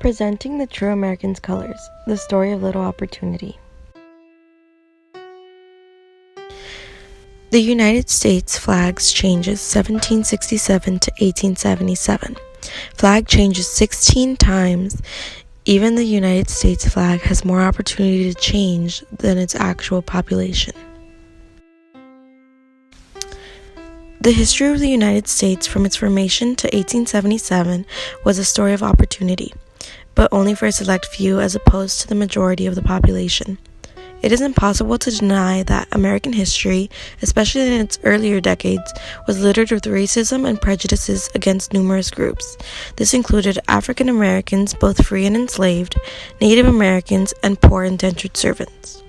Presenting the True American's Colors, the story of little opportunity. The United States flag's changes 1767 to 1877. Flag changes 16 times. Even the United States flag has more opportunity to change than its actual population. The history of the United States from its formation to 1877 was a story of opportunity, but only for a select few as opposed to the majority of the population. It is impossible to deny that American history, especially in its earlier decades, was littered with racism and prejudices against numerous groups. This included African Americans, both free and enslaved, Native Americans, and poor indentured servants.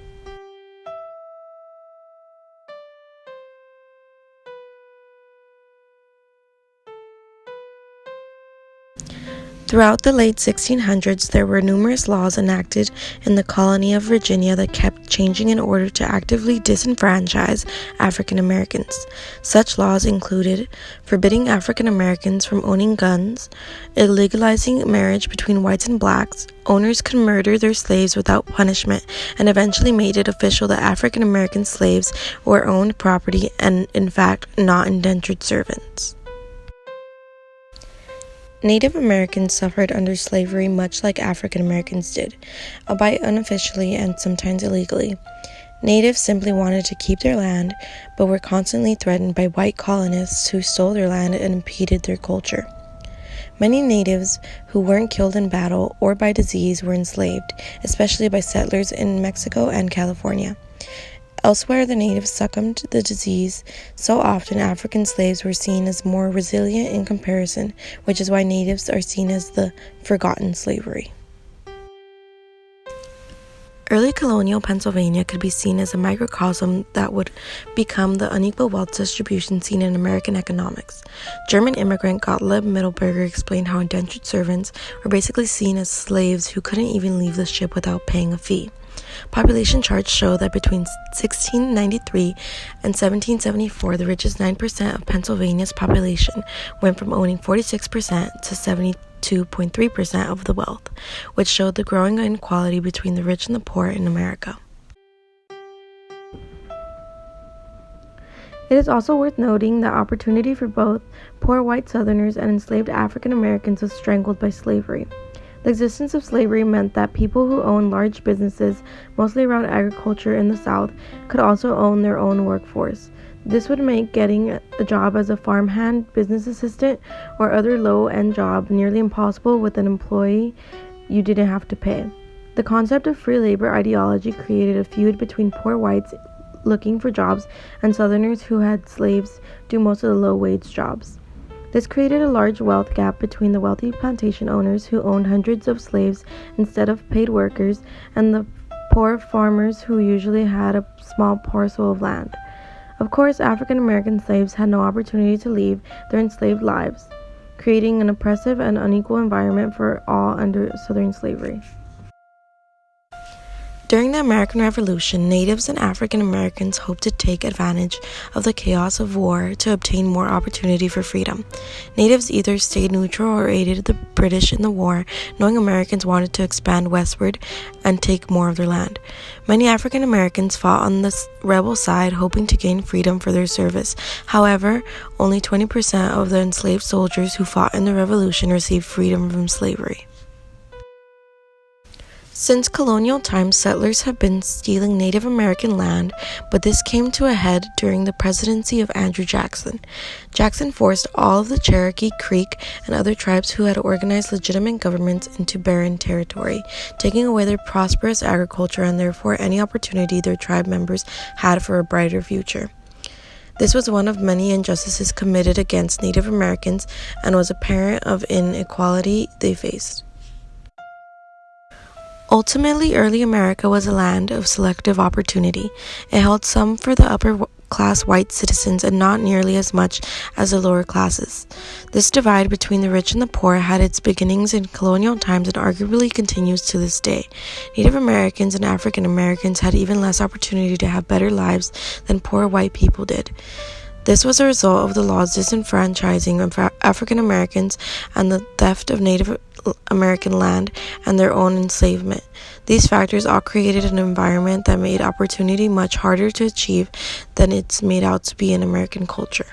Throughout the late 1600s, there were numerous laws enacted in the colony of Virginia that kept changing in order to actively disenfranchise African Americans. Such laws included forbidding African Americans from owning guns, illegalizing marriage between whites and blacks, owners could murder their slaves without punishment, and eventually made it official that African American slaves were owned property and, in fact, not indentured servants. Native Americans suffered under slavery much like African Americans did, albeit unofficially and sometimes illegally. Natives simply wanted to keep their land, but were constantly threatened by white colonists who stole their land and impeded their culture. Many natives who weren't killed in battle or by disease were enslaved, especially by settlers in Mexico and California. Elsewhere, the natives succumbed to the disease. So often, African slaves were seen as more resilient in comparison, which is why natives are seen as the forgotten slavery. Early colonial Pennsylvania could be seen as a microcosm that would become the unequal wealth distribution seen in American economics. German immigrant Gottlieb Mittelberger explained how indentured servants were basically seen as slaves who couldn't even leave the ship without paying a fee. Population charts show that between 1693 and 1774, the richest 9% of Pennsylvania's population went from owning 46% to 72.3% of the wealth, which showed the growing inequality between the rich and the poor in America. It is also worth noting that opportunity for both poor white Southerners and enslaved African Americans was strangled by slavery. The existence of slavery meant that people who owned large businesses, mostly around agriculture in the South, could also own their own workforce. This would make getting a job as a farmhand, business assistant, or other low-end job nearly impossible with an employee you didn't have to pay. The concept of free labor ideology created a feud between poor whites looking for jobs and Southerners who had slaves do most of the low-wage jobs. This created a large wealth gap between the wealthy plantation owners who owned hundreds of slaves instead of paid workers and the poor farmers who usually had a small parcel of land. Of course, African American slaves had no opportunity to leave their enslaved lives, creating an oppressive and unequal environment for all under Southern slavery. During the American Revolution, natives and African Americans hoped to take advantage of the chaos of war to obtain more opportunity for freedom. Natives either stayed neutral or aided the British in the war, knowing Americans wanted to expand westward and take more of their land. Many African Americans fought on the rebel side, hoping to gain freedom for their service. However, only 20% of the enslaved soldiers who fought in the Revolution received freedom from slavery. Since colonial times, settlers have been stealing Native American land, but this came to a head during the presidency of Andrew Jackson. Jackson forced all of the Cherokee, Creek, and other tribes who had organized legitimate governments into barren territory, taking away their prosperous agriculture and therefore any opportunity their tribe members had for a brighter future. This was one of many injustices committed against Native Americans and was a parent of inequality they faced. Ultimately, early America was a land of selective opportunity. It held some for the upper-class white citizens and not nearly as much as the lower classes. This divide between the rich and the poor had its beginnings in colonial times and arguably continues to this day. Native Americans and African Americans had even less opportunity to have better lives than poor white people did. This was a result of the law's disenfranchising of African Americans and the theft of Native American land and their own enslavement. These factors all created an environment that made opportunity much harder to achieve than it's made out to be in American culture.